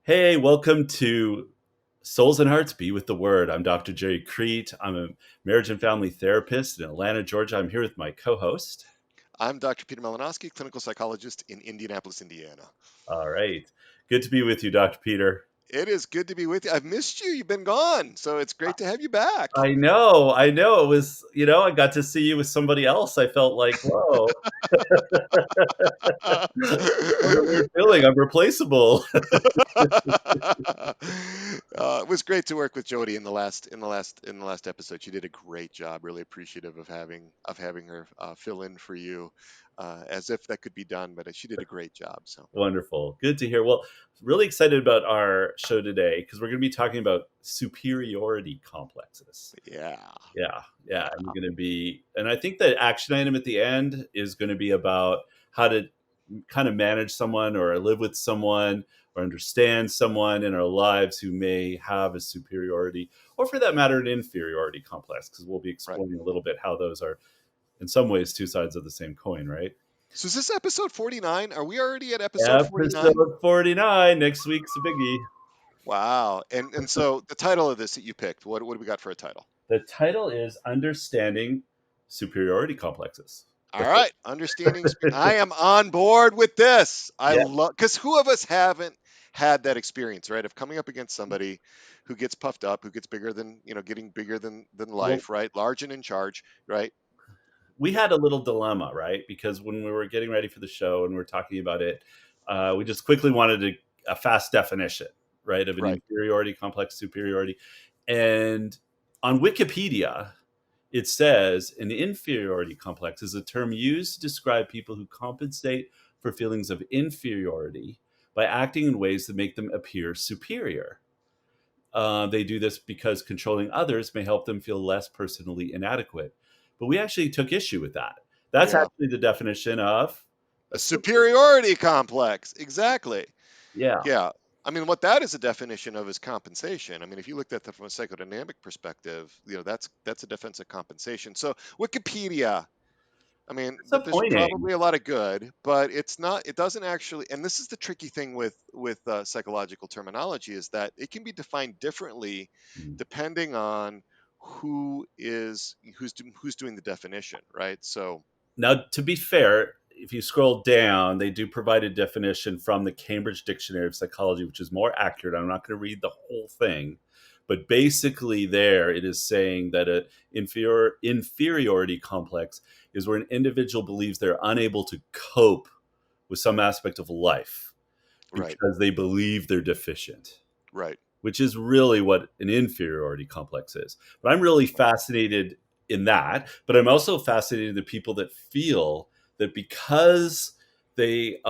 Hey, welcome to Souls and Hearts Be with the Word. I'm Dr. Gerry Crete. I'm a marriage and family therapist in Atlanta, Georgia. I'm here with my co-host. I'm Dr. Peter Malinowski, clinical psychologist in Indianapolis, Indiana. All right. Good to be with you, Dr. Peter. It is good to be with you. I've missed you. You've been gone, so it's great to have you back. I know. It was, I got to see you with somebody else. I felt like, whoa, what a weird feeling. I'm replaceable. It was great to work with Jody in the last episode. She did a great job. Really appreciative of having her fill in for you, as if that could be done. But she did a great job. So Wonderful. Good to hear. Well, really excited about our show today because we're going to be talking about superiority complexes. yeah, Yeah. yeah, And we're going to be, and I think the action item at the end is going to be about how to kind of manage someone or live with someone or understand someone in our lives who may have a superiority or, for that matter, an inferiority complex, because we'll be right. exploring a little bit how those are, in some ways, two sides of the same coin, right? So is this episode 49? Are we already at episode 49? Episode 49. Next week's a biggie. Wow. And so the title of this that you picked, what do we got for a title? The title is Understanding Superiority Complexes. All right, I am on board with this. I Yeah. love, because who of us haven't had that experience, right? Of coming up against somebody who gets puffed up, who gets bigger than, getting bigger than Well, life, right? Large and in charge, right? we had a little dilemma, right? Because when we were getting ready for the show and we are talking about it, we just quickly wanted a fast definition, right, of an Right. inferiority complex, superiority. And on Wikipedia, it says an inferiority complex is a term used to describe people who compensate for feelings of inferiority by acting in ways that make them appear superior. They do this because controlling others may help them feel less personally inadequate. But we actually took issue with that. That's Yeah. actually the definition of a A super. superiority complex. Exactly. Yeah. Yeah. I mean, what that is a definition of is compensation. I mean, if you looked at that from a psychodynamic perspective, that's a defense of compensation. So Wikipedia, I mean, there's Disappointing. probably a lot of good, but it doesn't actually, and this is the tricky thing with psychological terminology, is that it can be defined differently Mm. depending on who's doing the definition, right? So, Now, to be fair, if you scroll down, they do provide a definition from the Cambridge Dictionary of Psychology, which is more accurate. I'm not going to read the whole thing, but basically, there it is saying that an inferiority complex is where an individual believes they're unable to cope with some aspect of life right, because they believe they're deficient, right, which is really what an inferiority complex is. But I'm really fascinated in that. But I'm also fascinated in the people that feel that because they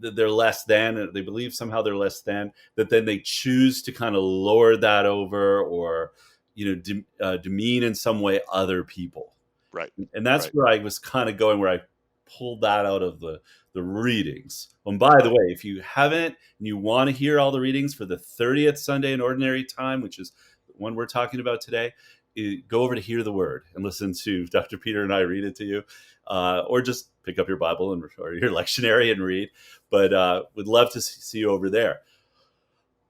they're less than, they believe somehow they're less than, that then they choose to kind of lower that over or demean in some way other people. right, And that's right, where I was kind of going, where I pulled that out of the readings. And by the right. way, if you haven't and you want to hear all the readings for the 30th Sunday in Ordinary Time, which is the one we're talking about today, go over to Hear the Word and listen to Dr. Peter and I read it to you, or just pick up your Bible or your lectionary and read. But would love to see you over there.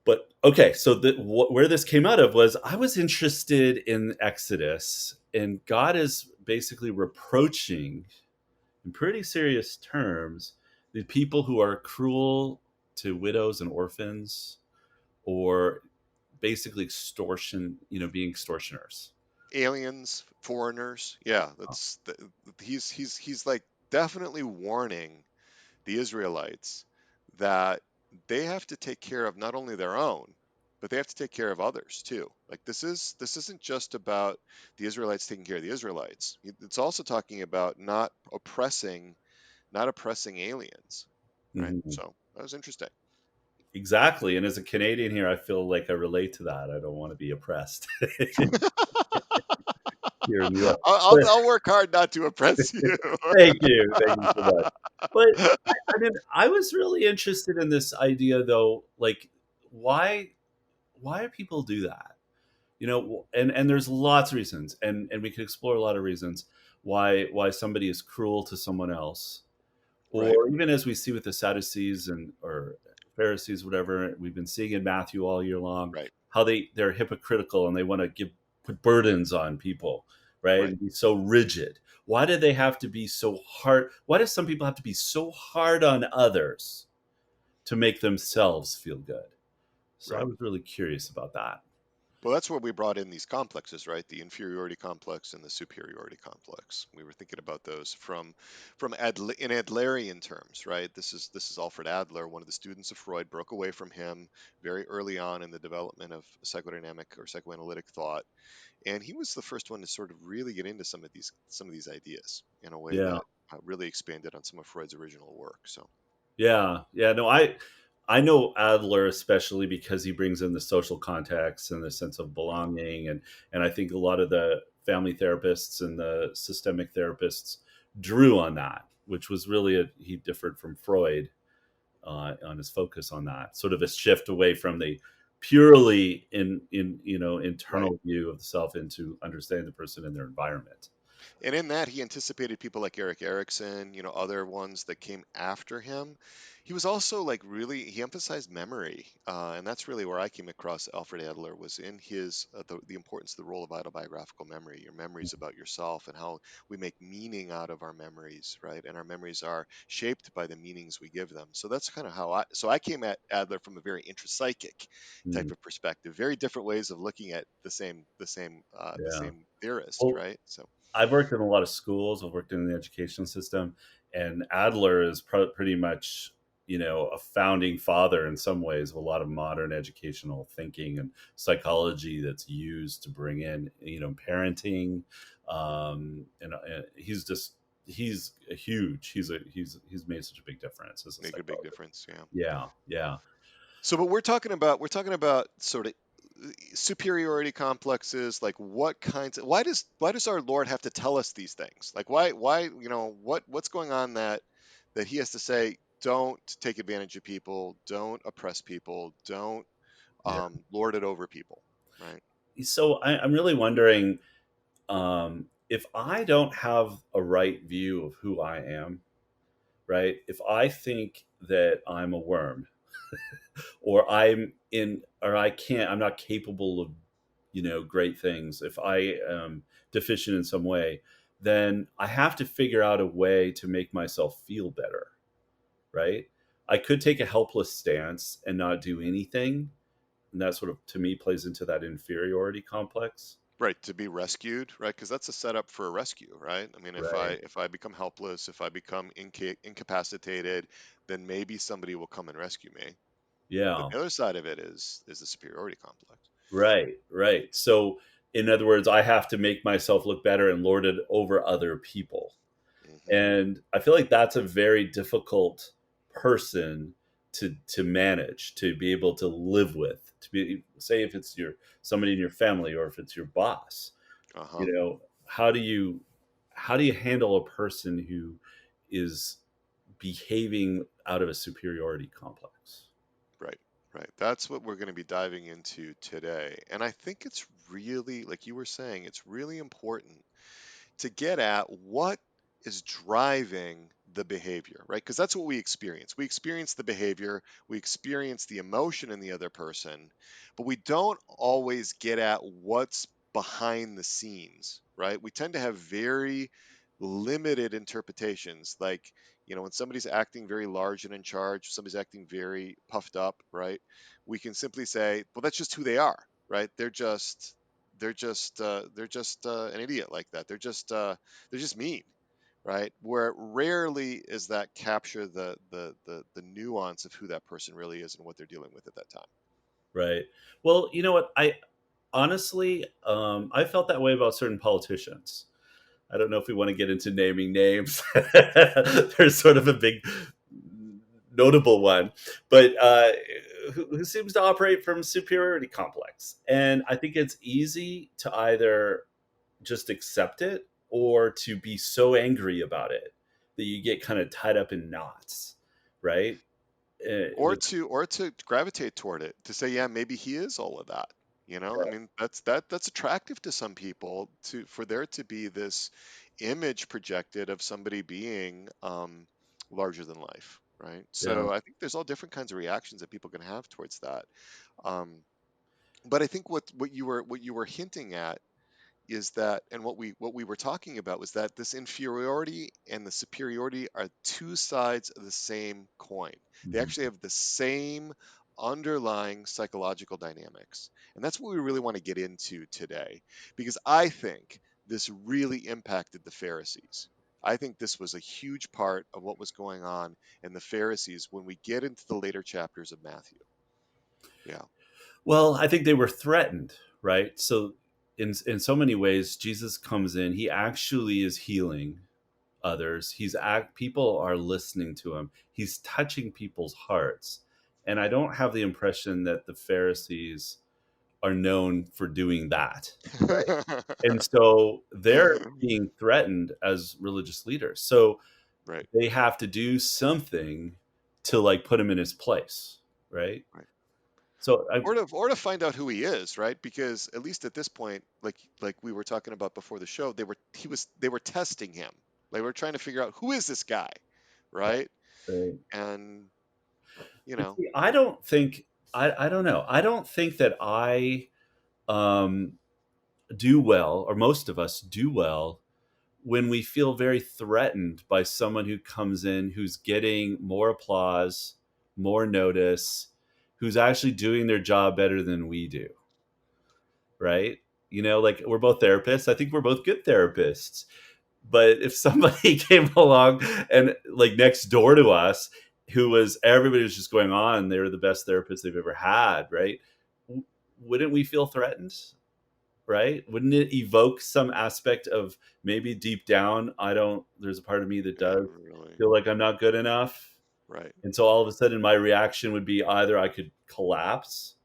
But okay, so where this came out of was I was interested in Exodus, and God is basically reproaching, in pretty serious terms, the people who are cruel to widows and orphans, or basically being extortioners. Aliens, foreigners, yeah, he's like definitely warning the Israelites that they have to take care of not only their own, but they have to take care of others too. Like this isn't just about the Israelites taking care of the Israelites. It's also talking about not oppressing aliens, right? Mhm. So that was interesting. Exactly. And as a Canadian here, I feel like I relate to that. I don't want to be oppressed here in the US. I'll work hard not to oppress you. Thank you. Thank you so much. But I mean, I was really interested in this idea, though. Like, why do people do that? And there's lots of reasons, and we can explore a lot of reasons why somebody is cruel to someone else, Right, or even as we see with the Sadducees and or Pharisees, whatever we've been seeing in Matthew all year long, Right. how they're hypocritical and they want to give put burdens on people, right? Right. And be so rigid. Why do they have to be so hard? Why do some people have to be so hard on others to make themselves feel good? So I Right. was really curious about that. Well, that's where we brought in these complexes, right? The inferiority complex and the superiority complex. We were thinking about those from in Adlerian terms, right? This is Alfred Adler, one of the students of Freud, broke away from him very early on in the development of psychodynamic or psychoanalytic thought, and he was the first one to sort of really get into some of these ideas in a way Yeah. that really expanded on some of Freud's original work. So, Yeah, yeah. No, I know Adler especially because he brings in the social context and the sense of mhm, belonging, and I think a lot of the family therapists and the systemic therapists drew on that, which was really he differed from Freud on his focus on that sort of a shift away from the purely in right. internal view of the self into understanding the person and their environment. And in that, he anticipated people like Eric Erickson, other ones that came after him. He was also like really, he emphasized memory. And that's really where I came across Alfred Adler was in his, the importance of the role of autobiographical memory, your memories about yourself and how we make meaning out of our memories, right? And our memories are shaped by the meanings we give them. So that's kind of so I came at Adler from a very intrapsychic Mm, type of perspective, very different ways of looking at the yeah. same theorist, Well, right? So, I've worked in a lot of schools. I've worked in the education system, and Adler is pretty much, a founding father in some ways of a lot of modern educational thinking and psychology that's used to bring in, parenting. And he's a huge. He's made such a big difference as a make a big psychologist. difference, yeah. Yeah, yeah, So, but we're talking about sort of superiority complexes, like what kinds of, why does our Lord have to tell us these things? Like why what's going on that he has to say, don't take advantage of people, don't oppress people, don't yeah. lord it over people, right? So I'm really wondering if I don't have a right view of who I am, right? If I think that I'm a worm or I'm not capable of, great things, if I am deficient in some way, then I have to figure out a way to make myself feel better, right? I could take a helpless stance and not do anything. And that sort of, to me, plays into that inferiority complex. Right, to be rescued, right? Because that's a setup for a rescue, right? I mean, if I Right. if I become helpless, if I become incapacitated, then maybe somebody will come and rescue me. But Yeah. the other side of it is the superiority complex. Right, right. So, in other words, I have to make myself look better and lord it over other people. Hmm. And I feel like that's a very difficult person to manage, to be able to live with, to be say if it's your somebody in your family or if it's your boss, Uh-huh. how do you handle a person who is behaving out of a superiority complex? Right. Right. That's what we're going to be diving into today. And I think it's really, like you were saying, it's really important to get at what is driving the behavior, right? Because that's what we experience. We experience the behavior, we experience the emotion in the other person, but we don't always get at what's behind the scenes, right? We tend to have very limited interpretations. Like, when somebody's acting very large and in charge, somebody's acting very puffed up, right? We can simply say, well, that's just who they are, right? They're just an idiot like that. They're just mean, right? Where rarely is that capture the nuance of who that person really is and what they're dealing with at that time. Right. Well, you know what? I honestly, I felt that way about certain politicians. I don't know if we want to get into naming names. There's sort of a big, notable one, but who seems to operate from superiority complex. And I think it's easy to either just accept it or to be so angry about it that you get kind of tied up in knots, right? Or With to gravitate toward it, to say, yeah, maybe he is all of that. I mean, that's attractive to some people, for there to be this image projected of somebody being larger than life. right? Yeah. So I think there's all different kinds of reactions that people can have towards that. Um, but I think what you were hinting at is that, and what we were talking about was that this inferiority and the superiority are two sides of the same coin. They Mhm. actually have the same underlying psychological dynamics. And that's what we really want to get into today, because I think this really impacted the Pharisees. I think this was a huge part of what was going on in the Pharisees when we get into the later chapters of Matthew. Yeah. Well, I think they were threatened, right? So in so many ways, Jesus comes in. He actually is healing others. People are listening to him. He's touching people's hearts, and I don't have the impression that the Pharisees are known for doing that, right? And so they're being threatened as religious leaders. So Right. they have to do something to like put him in his place, right? Right. So I, Or to find out who he is, right? Because at least at this point, like we were talking about before the show, they were testing him. They were trying to figure out who is this guy, right? right. And you But know, see, I don't know. I don't think that I um, do well, or most of us do well, when we feel very threatened by someone who comes in who's getting more applause, more notice, who's actually doing their job better than we do, right? You know, like we're both therapists. I think we're both good therapists. But if somebody came along and like next door to us, who was everybody was just going on, they were the best therapists they've ever had, right? Wouldn't we feel threatened? Right? Wouldn't it evoke some aspect of maybe deep down, there's a part of me that yeah, does really, feel like I'm not good enough. right. And so all of a sudden, my reaction would be either I could collapse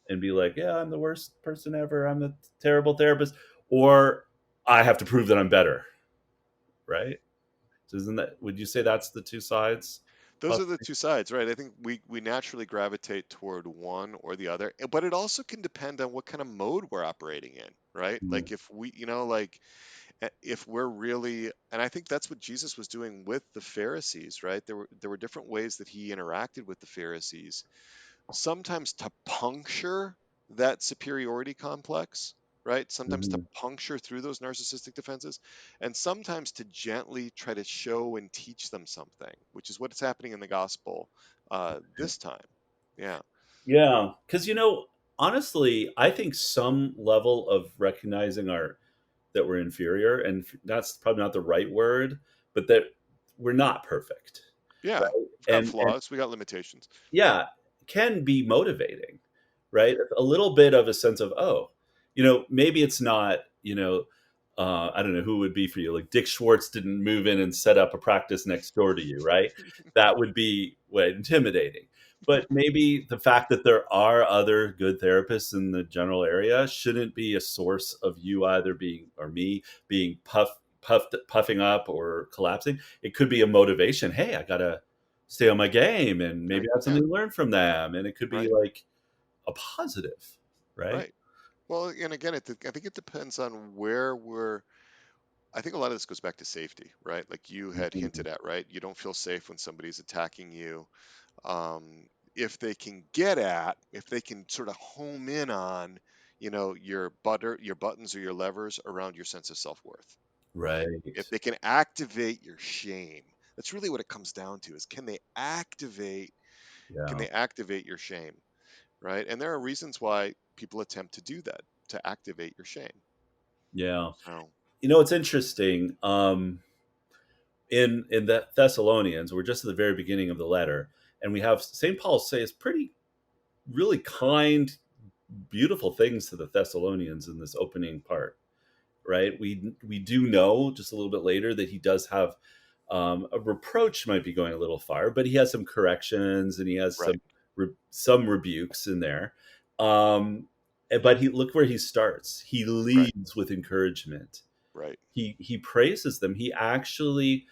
and be like, yeah, I'm the worst person ever. I'm a terrible therapist. Or I have to prove that I'm better. Right. So would you say that's the two sides? Those are the two sides, right? I think we naturally gravitate toward one or the other, but it also can depend on what kind of mode we're operating in, right? Mm-hmm. Like if we, like if we're really, and I think that's what Jesus was doing with the Pharisees, right? There were different ways that he interacted with the Pharisees, sometimes to puncture that superiority complex, right? Sometimes to Mm-hmm. puncture through those narcissistic defenses, and sometimes to gently try to show and teach them something, which is what's happening in the gospel this time. Yeah. Yeah. Because, honestly, I think some level of recognizing that we're inferior, and that's probably not the right word, but that we're not perfect, Yeah. right? We've got And flaws, we got limitations. yeah, can be motivating, right? A little bit of a sense of, oh, maybe it's not, I don't know who it would be for you. Like Dick Schwartz didn't move in and set up a practice next door to you, right? That would be intimidating. But maybe the fact that there are other good therapists in the general area shouldn't be a source of you either being or me being puffing up or collapsing. It could be a motivation. Hey, I gotta stay on my game and maybe Right. I have Yeah. something to learn from them. And it could be Right. like a positive, right? Right. Well, and again, I think it depends on where we're. I think a lot of this goes back to safety, right? Like you had Mhm. hinted at, right? You don't feel safe when somebody's attacking you. If they can sort of home in on, your buttons or your levers around your sense of self-worth, right? Right. If they can activate your shame, that's really what it comes down to, is can Yeah. they activate your shame, right? And there are reasons why people attempt to do that, to activate your shame. Yeah. So, It's interesting. In the Thessalonians, we're just at the very beginning of the letter, and we have St. Paul say it's pretty really kind, beautiful things to the Thessalonians in this opening part, right? We do know just a little bit later that he does have a reproach might be going a little far, but he has some corrections and he has right, some rebukes in there. But he look where he starts. He right, leads with encouragement. right, He praises them. He actually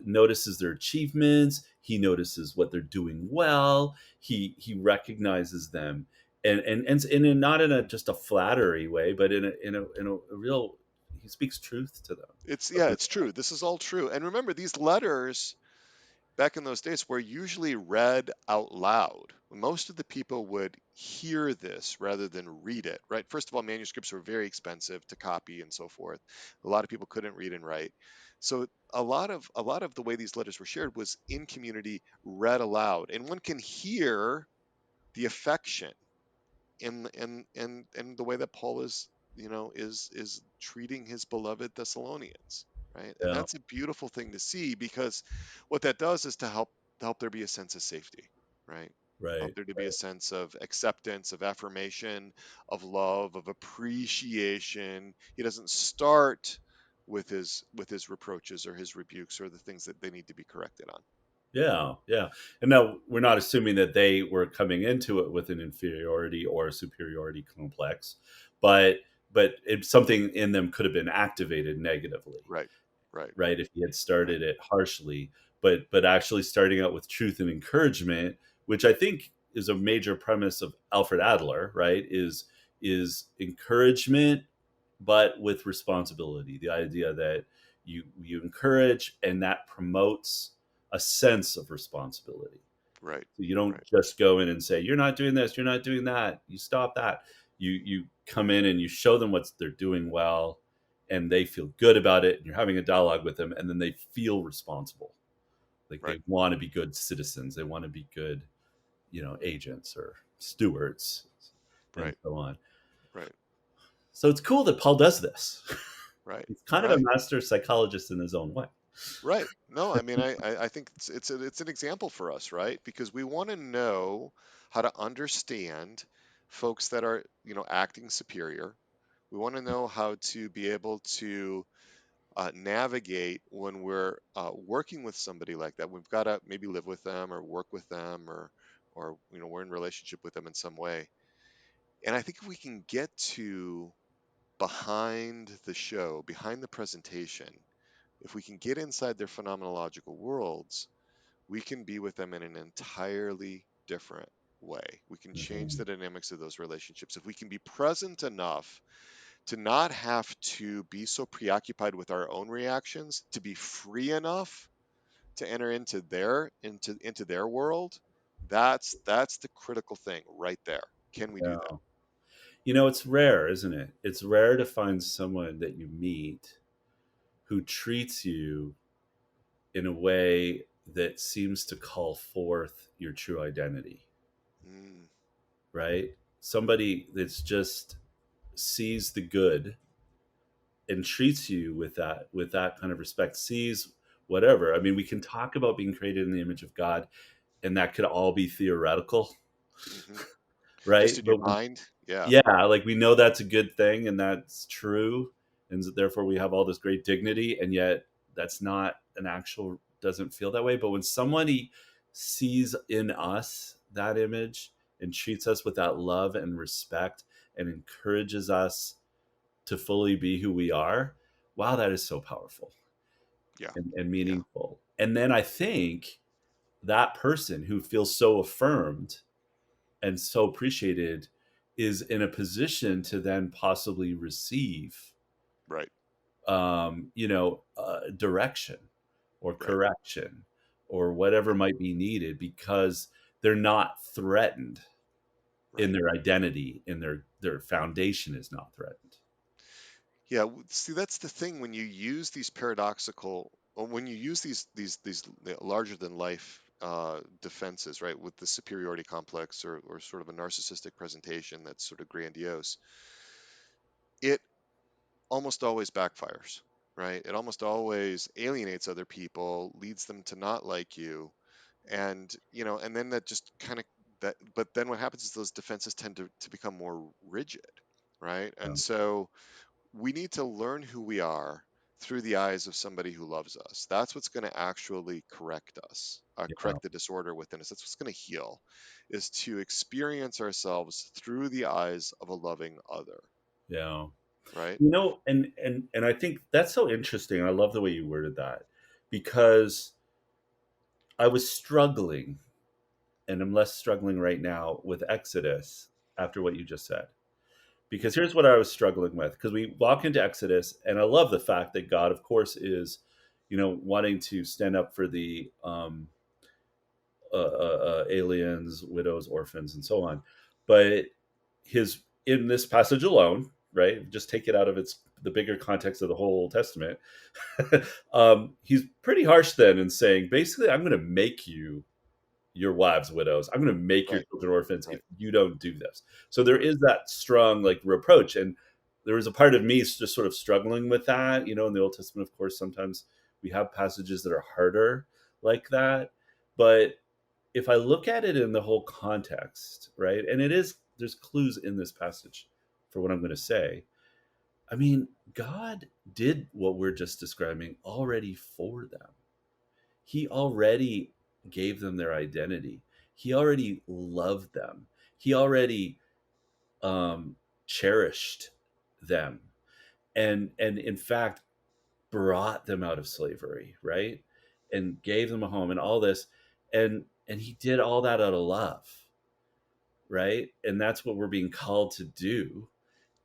notices their achievements. He notices what they're doing well. He recognizes them, and not in a just a flattery way, but in a real. He speaks truth to them. it's, yeah, it's true, this is all true. And remember, these letters, back in those days were usually read out loud. Most of the people would hear this rather than read it, right? First of all, manuscripts were very expensive to copy and so forth. A lot of people couldn't read and write. So a lot of the way these letters were shared was in community, read aloud, and one can hear the affection in the way that Paul is treating his beloved Thessalonians, right? And Yeah. that's a beautiful thing to see, because what that does is to help there be a sense of safety, right? Help Right. there to be a sense of acceptance, of affirmation, of love, of appreciation. He doesn't start with his reproaches or his rebukes or the things that they need to be corrected on. Yeah, yeah. And now we're not assuming that they were coming into it with an inferiority or a superiority complex, but it's something in them could have been activated negatively, Right, right, right? If he had right, started it harshly, but actually starting out with truth and encouragement, which I think is a major premise of Alfred Adler, right? Is encouragement, but with responsibility. The idea that you encourage and that promotes a sense of responsibility. right, So you don't right, just go in and say, "You're not doing this, you're not doing that. You stop that." You come in and you show them what they're doing well, and they feel good about it. And you're having a dialogue with them, and then they feel responsible. Like right, they want to be good citizens. They want to be good, agents or stewards, and right, so on. right, So it's cool that Paul does this. right, He's kind of a right. master psychologist in his own way. Right. No, I mean, I think it's an example for us, right? Because we want to know how to understand folks that are, acting superior. We want to know how to be able to navigate when we're working with somebody like that. We've got to maybe live with them or work with them, or we're in relationship with them in some way. And I think if we can get to behind the show, behind the presentation, if we can get inside their phenomenological worlds, we can be with them in an entirely different way. We can change Mhm. the dynamics of those relationships. If we can be present enough to not have to be so preoccupied with our own reactions, to be free enough to enter into their world, that's the critical thing right there. Can we do that? Yeah. It's rare, isn't it? It's rare to find someone that you meet who treats you in a way that seems to call forth your true identity, Mm, right? Somebody that's just sees the good and treats you with that kind of respect, sees whatever. I mean, we can talk about being created in the image of God, and that could all be theoretical, hmm Just right? in your But mind, yeah, yeah, like we know that's a good thing and that's true, and therefore we have all this great dignity, and yet that's not an actual, doesn't feel that way. But when somebody sees in us that image and treats us with that love and respect and encourages us to fully be who we are, wow, that is so powerful yeah, and yeah, meaningful. And then I think that person who feels so affirmed and so appreciated is in a position to then possibly receive right, direction or right, correction or whatever right, might be needed, because they're not threatened in right. their identity, in their foundation is not threatened. Yeah, see, that's the thing when you use these paradoxical, or when you use these larger than life defenses, right, with the superiority complex, or sort of a narcissistic presentation that's sort of grandiose, it almost always backfires, right? It almost always alienates other people, leads them to not like you, and then that just kind of that. But then what happens is those defenses tend to become more rigid, right? And Um, so we need to learn who we are through the eyes of somebody who loves us. That's what's going to actually correct us, yeah, correct the disorder within us. That's what's going to heal, is to experience ourselves through the eyes of a loving other, yeah. right? And I think that's so interesting. I love the way you worded that, because I was struggling, and I'm less struggling right now with Exodus after what you just said. Because Hmm. here's what I was struggling with. Because we walk into Exodus, and I love the fact that God, of course, is, wanting to stand up for the aliens, widows, orphans, and so on. But his in this passage alone, right? Just take it out of its the bigger context of the whole Old Testament. He's pretty harsh then in saying, basically, I'm going to make you your wives widows. I'm going to make your Right. children orphans if Right. you don't do this. So there is that strong like reproach, and there was a part of me just sort of struggling with that. In the Old Testament, of course, sometimes we have passages that are harder like that, but if I look at it in the whole context, right, and there's clues in this passage for what I'm going to say. I mean, God did what we're just describing already for them. He already gave them their identity. He already loved them. He already um, cherished them, and in fact brought them out of slavery, right, and gave them a home and all this, and he did all that out of love, right, and that's what we're being called to do,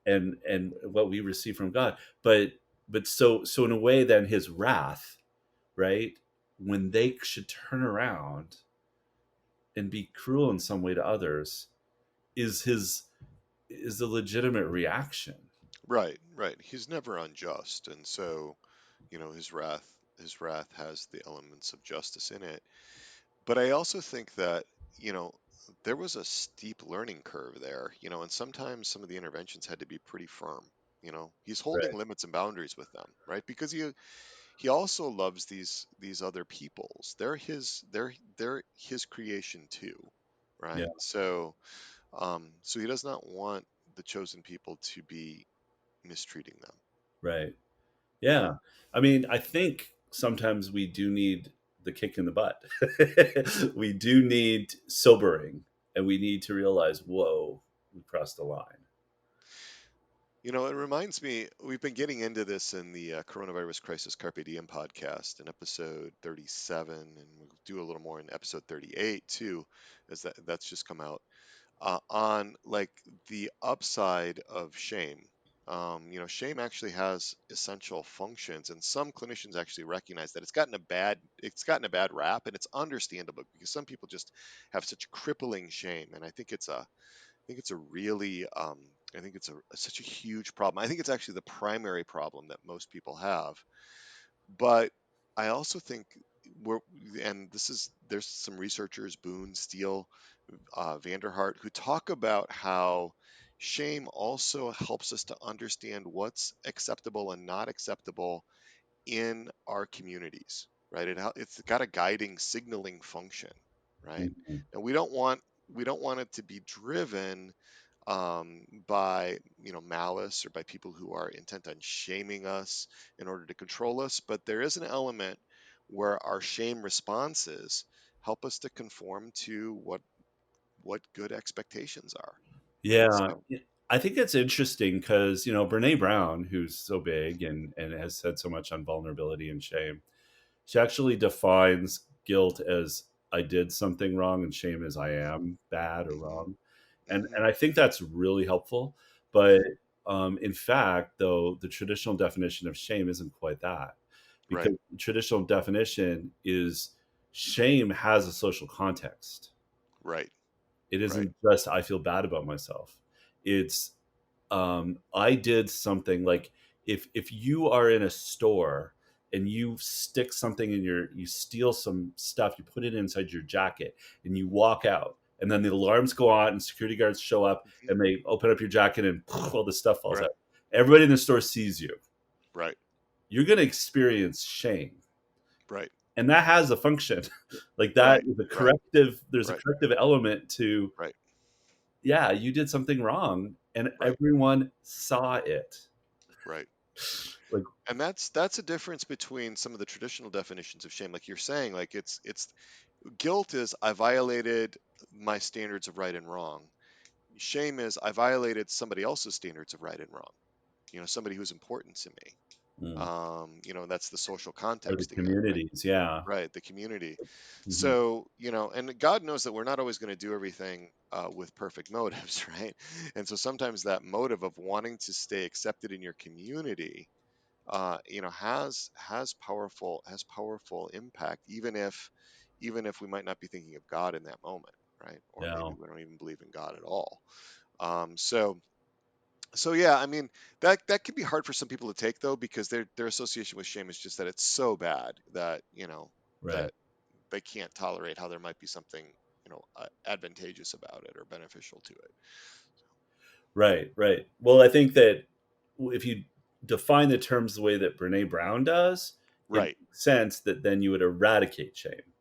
and what we receive from God. But in a way, then his wrath, right, when they should turn around and be cruel in some way to others, is his is the legitimate reaction. Right. Right. He's never unjust, and so his wrath has the elements of justice in it. But I also think that, you know, there was a steep learning curve there, and sometimes some of the interventions had to be pretty firm. He's holding Right. limits and boundaries with them, right? Because he also loves these other peoples. They're his creation too, Yeah. right? So he does not want the chosen people to be mistreating them, Right. right? Yeah. I mean, I think sometimes we do need the kick in the butt. We do need sobering, and we need to realize, whoa, we crossed the line. It reminds me, we've been getting into this in the Coronavirus Crisis Carpe Diem podcast in episode 37, and we'll do a little more in episode 38 too, as that's just come out, on like the upside of shame. Shame actually has essential functions, and some clinicians actually recognize that it's gotten a bad rap, and it's understandable because some people just have such crippling shame, and I think it's a really, I think it's such a huge problem. I think it's actually the primary problem that most people have. But I also think we're, and there's some researchers, Boone, Steele, Vanderhart, who talk about how shame also helps us to understand what's acceptable and not acceptable in our communities, right? It's got a guiding, signaling function, right? Mhm. And we don't want it to be driven by malice or by people who are intent on shaming us in order to control us. But there is an element where our shame responses help us to conform to what good expectations are, right? Yeah. So, I think it's interesting because, Brene Brown, who's so big and has said so much on vulnerability and shame, she actually defines guilt as I did something wrong, and shame as I am bad or hmm wrong. And hmm and I think that's really helpful. But in fact, though, the traditional definition of shame isn't quite that, right, because the traditional definition is shame has a social context. right, It right. isn't just I feel bad about myself. It's I did something like, if you are in a store and you stick something in you steal some stuff, you put it inside your jacket and you walk out, and then the alarms go on and security guards show up hmm and they open up your jacket and all this stuff falls right, out. Everybody in the store sees you. right, You're going to experience shame, right, and that has a function. Like that right, is a right, corrective. There's a right, corrective element to, right, yeah, you did something wrong and right, everyone saw it. right. Like, And that's a difference between some of the traditional definitions of shame. Like you're saying, like it's guilt is I violated my standards of right and wrong. Shame is I violated somebody else's standards of right and wrong. Somebody who's important to me. mm, That's the social or the context again, right? communities, yeah. Right, the community. Mhm. So, and God knows that we're not always going to do everything with perfect motives, right? And so sometimes that motive of wanting to stay accepted in your community, has powerful impact, even if we might not be thinking of God in that moment, right? Or maybe No. we don't even believe in God at all. So yeah, I mean, that can be hard for some people to take though, because their association with shame is just that it's so bad that, Right. that they can't tolerate how there might be something, advantageous about it or beneficial to it. Right. Right. Well, I think that if you define the terms the way that Brene Brown does, it Right, makes sense that then you would eradicate shame,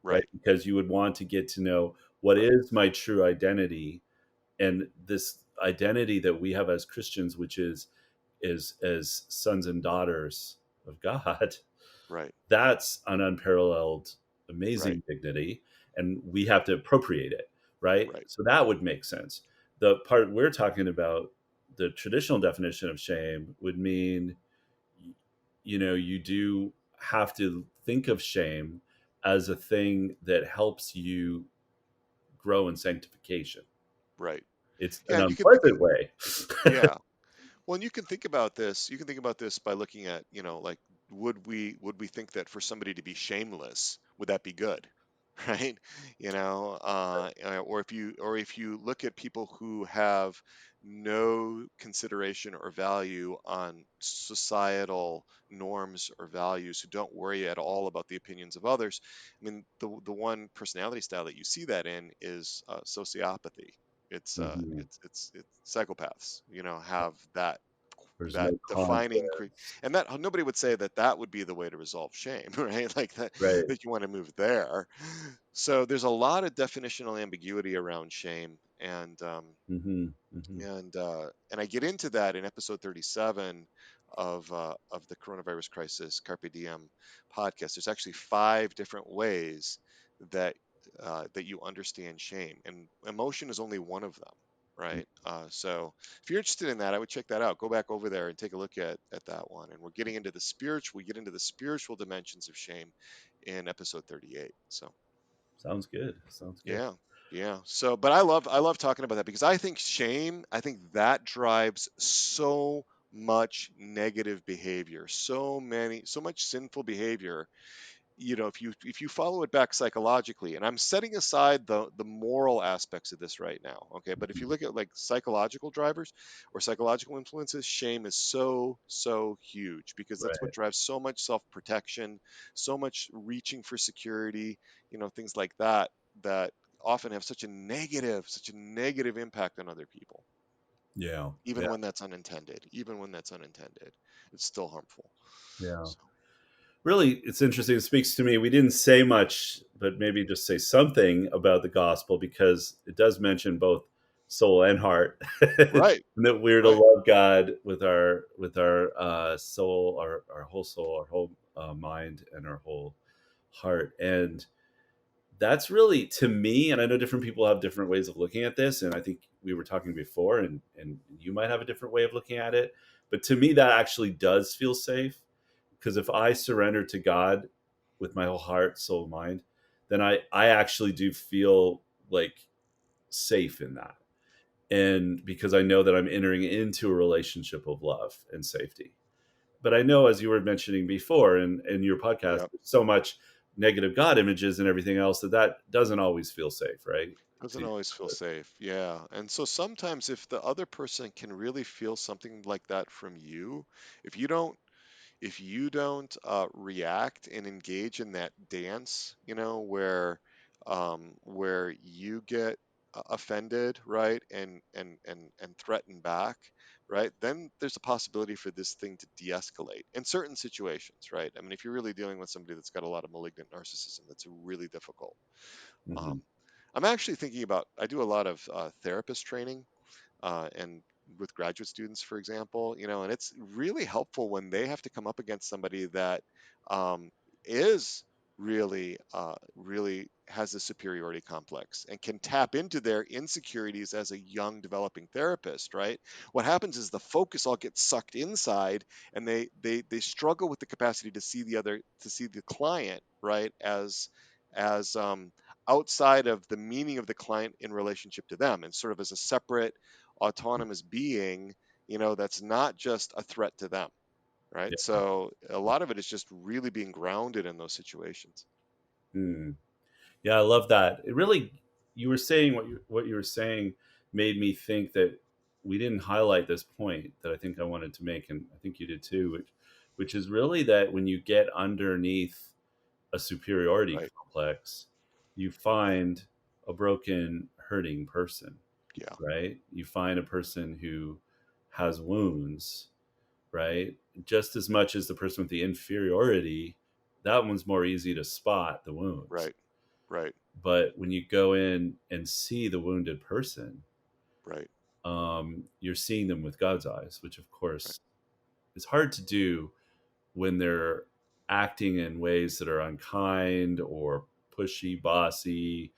right? right, Because you would want to get to know what right, is my true identity, and this identity that we have as Christians, which is as sons and daughters of God. right, That's an unparalleled, right, amazing dignity, and we have to appropriate it, right? right, So that would make sense. The part we're talking about, the traditional definition of shame, would mean, you do have to think of shame as a thing that helps you grow in sanctification. right. It's Yeah, an and you can think of, unpleasant way. yeah. Well, and you can think about this. You can think about this by looking at, like, would we think that for somebody to be shameless, would that be good, right? Or if you look at people who have no consideration or value on societal norms or values, who don't worry at all about the opinions of others. I mean, the one personality style that you see that in is sociopathy. It's Mhm. psychopaths, have that There's that no defining confidence. and that nobody would say that that would be the way to resolve shame, right? Like that, Right. that you want to move there. So there's a lot of definitional ambiguity around shame, Hmm. Hmm. and I get into that in episode 37 of the coronavirus crisis Carpe Diem podcast. There's actually 5 different ways that that you understand shame, and emotion is only one of them, right? So if you're interested in that, I would check that out. Go back over there and take a look at that one. And we're getting into the spiritual. We get into the spiritual dimensions of shame in episode 38. So Sounds good. Sounds good. yeah, yeah. So, but I love talking about that, because I think shame, I think that drives so much negative behavior, so much sinful behavior. If you follow it back psychologically, and I'm setting aside the moral aspects of this right now, okay, but if you Mhm. look at like psychological drivers or psychological influences, shame is so huge, because that's what Right. drives so much self-protection, so much reaching for security, things like that, that often have such a negative impact on other people, Yeah. even Yeah. when that's unintended, it's still harmful. Yeah. So Really, it's interesting. It speaks to me. We didn't say much, but maybe just say something about the gospel, because it does mention both soul and heart, and right, that we're to right, love God with our soul, our whole soul, our whole mind, and our whole heart. And that's really, to me, and I know different people have different ways of looking at this, and I think we were talking before, and you might have a different way of looking at it, but to me that actually does feel safe, because if I surrender to God with my whole heart, soul, mind, then I actually do feel like safe in that, and because I know that I'm entering into a relationship of love and safety. But I know, as you were mentioning before in your podcast, yeah. there's so much negative God images and everything else that doesn't always feel safe, right? Doesn't To, always feel safe. Yeah. And so sometimes if the other person can really feel something like that from you, if you don't react and engage in that dance, where you get offended, right, and threaten back, right, then there's a possibility for this thing to de-escalate in certain situations, right? I mean, if you're really dealing with somebody that's got a lot of malignant narcissism, that's really difficult. hmm. Um, I'm actually thinking about, I do a lot of therapist training, and with graduate students, for example, and it's really helpful when they have to come up against somebody that um, is really has a superiority complex and can tap into their insecurities as a young developing therapist, right? What happens is the focus all gets sucked inside, and they struggle with the capacity to see the client, right, as outside of the meaning of the client in relationship to them, and sort of as a separate autonomous being, that's not just a threat to them, right? Yeah. So a lot of it is just really being grounded in those situations. Hmm. Yeah, I love that. It really, you were saying what you were saying made me think that we didn't highlight this point that I think I wanted to make, and I think you did too, which is really that when you get underneath a superiority Right. complex, you find a broken, hurting person, Yeah. right? You find a person who has wounds, right? Just as much as the person with the inferiority, that one's more easy to spot the wounds. Right. Right. But when you go in and see the wounded person, Right. you're seeing them with God's eyes, which of Right. course is hard to do when they're acting in ways that are unkind or pushy, bossy,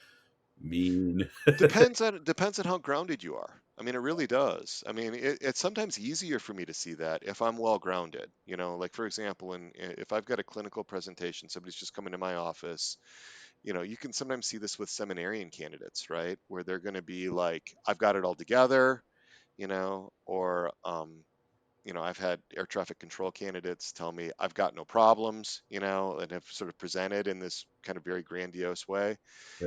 mean. Depends on how grounded you are. I mean, it really does. I mean, it's sometimes easier for me to see that if I'm well grounded. Like for example, if I've got a clinical presentation, somebody's just come into my office. You can sometimes see this with seminarian candidates, right? Where they're going to be like, "I've got it all together," or I've had air traffic control candidates tell me, "I've got no problems," and have sort of presented in this kind of very grandiose way.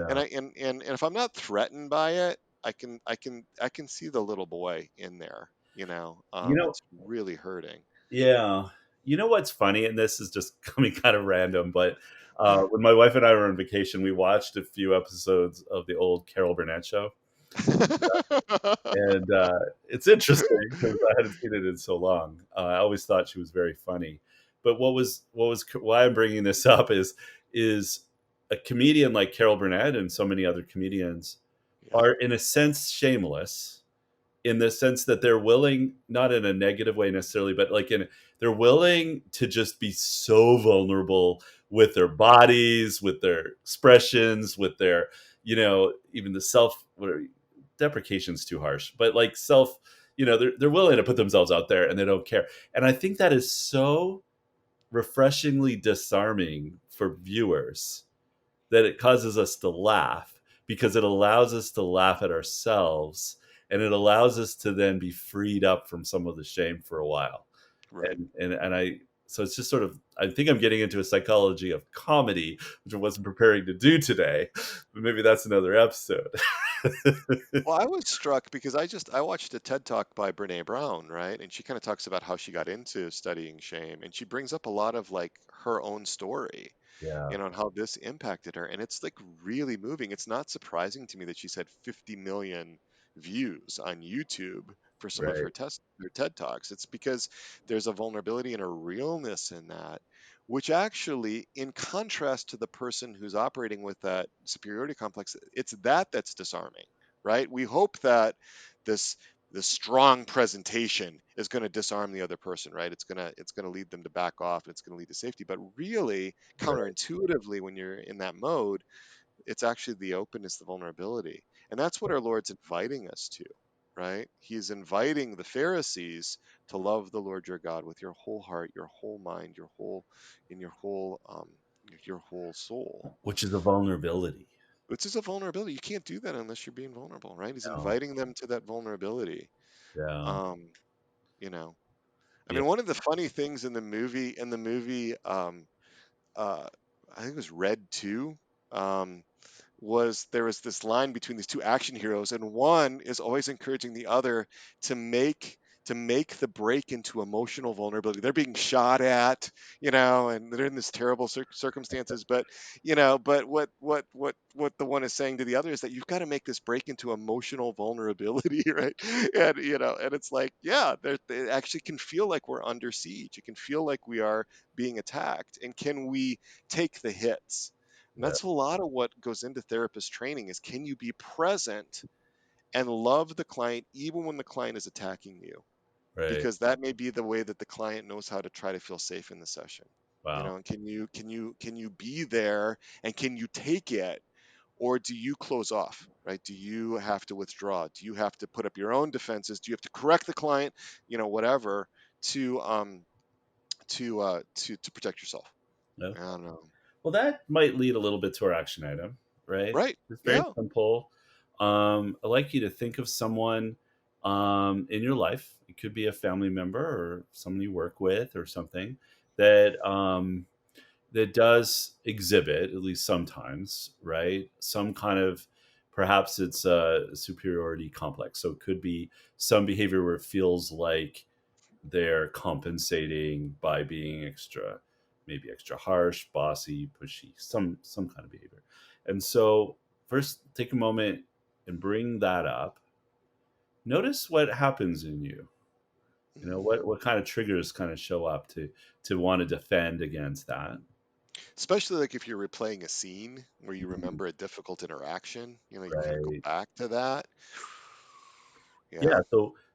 And Yeah. and if I'm not threatened by it, I can see the little boy in there, You know, that's really hurting. yeah. You know what's funny, and this is just coming kind of random, but when my wife and I were on vacation, we watched a few episodes of the old Carol Burnett show. And it's interesting because I hadn't seen it in so long. I always thought she was very funny, but why I'm bringing this up is a comedian like Carol Burnett and so many other comedians Yeah, are in a sense shameless in the sense that they're willing, not in a negative way necessarily, but they're willing to just be so vulnerable with their bodies, with their expressions, with their, even the self, deprecation's too harsh, but like self, they're willing to put themselves out there and they don't care. And I think that is so refreshingly disarming for viewers that it causes us to laugh because it allows us to laugh at ourselves and it allows us to then be freed up from some of the shame for a while. right. And I so it's just sort of, I think I'm getting into a psychology of comedy, which I wasn't preparing to do today, but maybe that's another episode. Well, I was struck because I watched a TED Talk by Brene Brown, right? And she kind of talks about how she got into studying shame, and she brings up a lot of like her own story, Yeah, and how this impacted her. And it's like really moving. It's not surprising to me that she's had 50 million views on YouTube for some of right, her TED Talks. It's because there's a vulnerability and a realness in that, which actually, in contrast to the person who's operating with that superiority complex, it's that's disarming, right? We hope that this this strong presentation is going to disarm the other person, right? It's going to lead them to back off, and it's going to lead to safety. But really, right, counterintuitively, when you're in that mode, it's actually the openness, the vulnerability. And that's what our Lord's inviting us to, right? He's inviting the Pharisees to love the Lord your God with your whole heart, your whole mind, your whole soul. which is a vulnerability. Which is a vulnerability. You can't do that unless you're being vulnerable, right? He's No. inviting them to that vulnerability. Yeah, Um, you know, I yeah, mean, one of the funny things in the movie, uh, I think it was Red 2, um, was there was this line between these two action heroes, and one is always encouraging the other to make make the break into emotional vulnerability. They're being shot at, and they're in this terrible circumstances, but what the one is saying to the other is that you've got to make this break into emotional vulnerability, right? And and it's like, yeah, it actually can feel like we're under siege. It can feel like we are being attacked, and can we take the hits? And yeah, that's a lot of what goes into therapist training is, can you be present and love the client even when the client is attacking you? right. Because that may be the way that the client knows how to try to feel safe in the session. Wow. And can you be there, and can you take it, or do you close off, right? Do you have to withdraw? Do you have to put up your own defenses? Do you have to correct the client, whatever, to to protect yourself? I Okay. don't know. Well, that might lead a little bit to our action item, right? Right. It's very Yeah. simple. I'd like you to think of someone in your life. It could be a family member or someone you work with or something that that does exhibit, at least sometimes, right, some kind of, perhaps it's a superiority complex. So it could be some behavior where it feels like they're compensating by being extra, maybe extra harsh, bossy, pushy, some kind of behavior. And so first take a moment and bring that up. Notice what happens in you. You know, Hmm. what kind of triggers kind of show up to want to defend against that. Especially like if you're replaying a scene where you Mhm. remember a difficult interaction, you kind of go Right. back to that. Yeah. Yeah,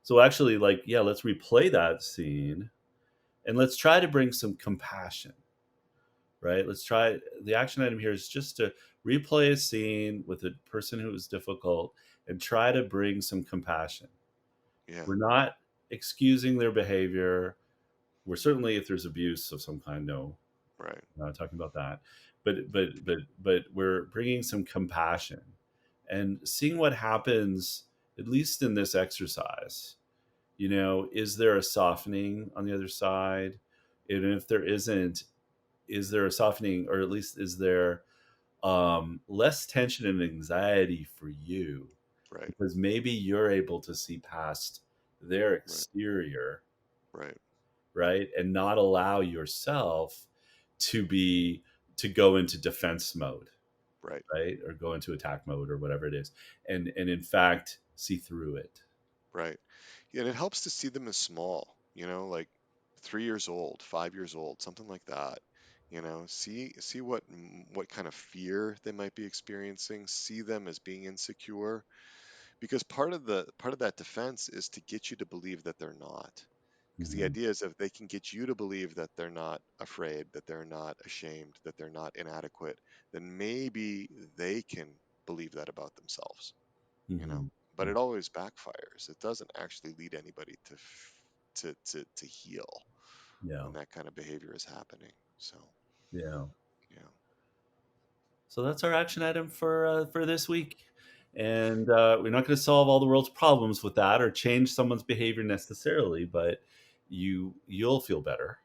So actually, like, yeah, let's replay that scene and let's try to bring some compassion. Right. Let's try. The action item here is just to replay a scene with a person who is difficult and try to bring some compassion. yeah, We're not excusing their behavior. We're certainly, if there's abuse of some kind, no, right, not talking about that. But we're bringing some compassion and seeing what happens, at least in this exercise. You know, is there a softening on the other side? And if there isn't, is there a softening, or at least is there less tension and anxiety for you? right, Because maybe you're able to see past their right, exterior, right, right, and not allow yourself to be to go into defense mode, right, right, or go into attack mode or whatever it is, and in fact see through it. right. Yeah, and it helps to see them as small, like 3 years old, 5 years old, something like that. See what kind of fear they might be experiencing. See them as being insecure, because part of that defense is to get you to believe that they're not. Because the Hmm. idea is if they can get you to believe that they're not afraid, that they're not ashamed, that they're not inadequate, then maybe they can believe that about themselves, you know. Hmm. But it always backfires. It doesn't actually lead anybody to heal Yeah. when that kind of behavior is happening. So, Yeah. yeah. So that's our action item for this week. And we're not going to solve all the world's problems with that or change someone's behavior necessarily, but you'll feel better.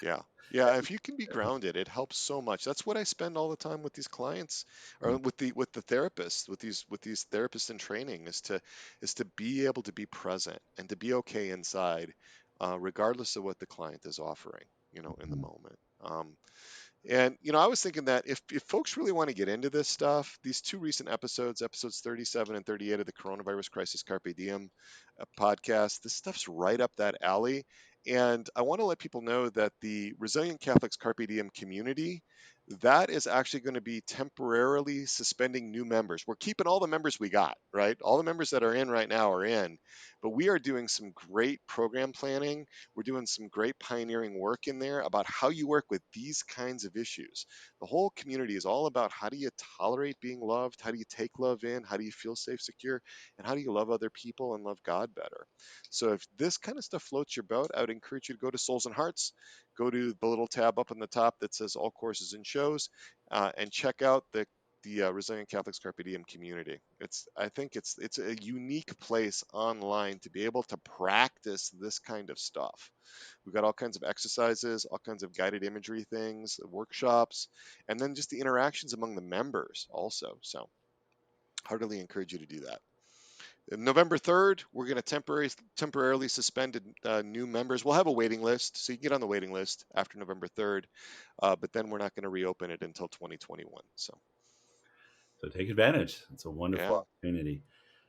Yeah. Yeah, if you can be grounded, it helps so much. That's what I spend all the time with these clients, or with the therapists, with these therapists in training, is to be able to be present and to be okay inside, regardless of what the client is offering, in the Mhm. moment. And I was thinking that if folks really want to get into this stuff, these two recent episodes 37 and 38 of the Coronavirus Crisis Carpe Diem podcast, this stuff's right up that alley. And I want to let people know that the Resilient Catholics Carpe Diem community, that is actually going to be temporarily suspending new members. We're keeping all the members we got, right? All the members that are in right now are in, but we are doing some great program planning. We're doing some great pioneering work in there about how you work with these kinds of issues. The whole community is all about how do you tolerate being loved? How do you take love in? How do you feel safe, secure? And how do you love other people and love God better? So if this kind of stuff floats your boat, I would encourage you to go to Souls and Hearts, go to the little tab up on the top that says all courses and shows, and check out the Resilient Catholics Carpe Diem community. I think it's a unique place online to be able to practice this kind of stuff. We've got all kinds of exercises, all kinds of guided imagery things, workshops, and then just the interactions among the members also. So heartily encourage you to do that. November 3rd, we're going to temporarily suspend new members. We'll have a waiting list, so you can get on the waiting list after November 3rd, but then we're not going to reopen it until 2021. So, So take advantage. It's a yeah, wonderful opportunity.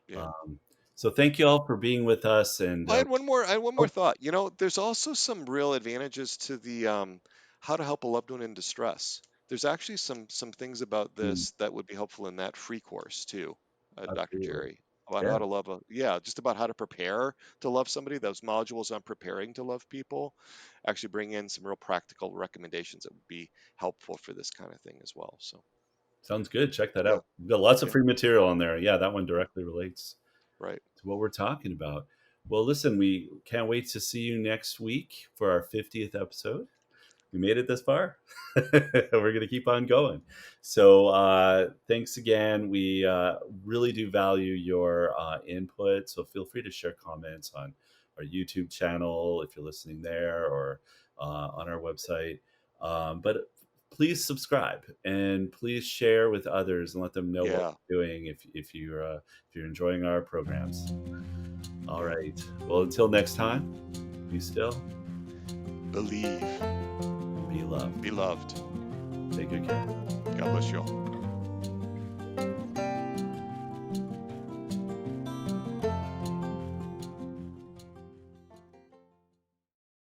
yeah. Um, so thank you all for being with us. And I had one more oh, thought. There's also some real advantages to the how to help a loved one in distress. There's actually some things about mm, this that would be helpful in that free course too, Dr. absolutely. Gerry, about Yeah, how to love just about how to prepare to love somebody. Those modules on preparing to love people actually bring in some real practical recommendations that would be helpful for this kind of thing as well. So, sounds good. Check that yeah, out. We've got lots of yeah, free material on there. Yeah, that one yeah, directly relates right. to what we're talking about. Well, listen, we can't wait to see you next week for our 50th episode. We made it this far. We're going to keep on going. So thanks again. We really do value your input. So feel free to share comments on our YouTube channel if you're listening there, or on our website. But please subscribe and please share with others and let them know what Yeah, we're doing if you're enjoying our programs. All yeah. right. Well, until next time, be still, Believe, be loved. be loved. Take good care. God bless you all.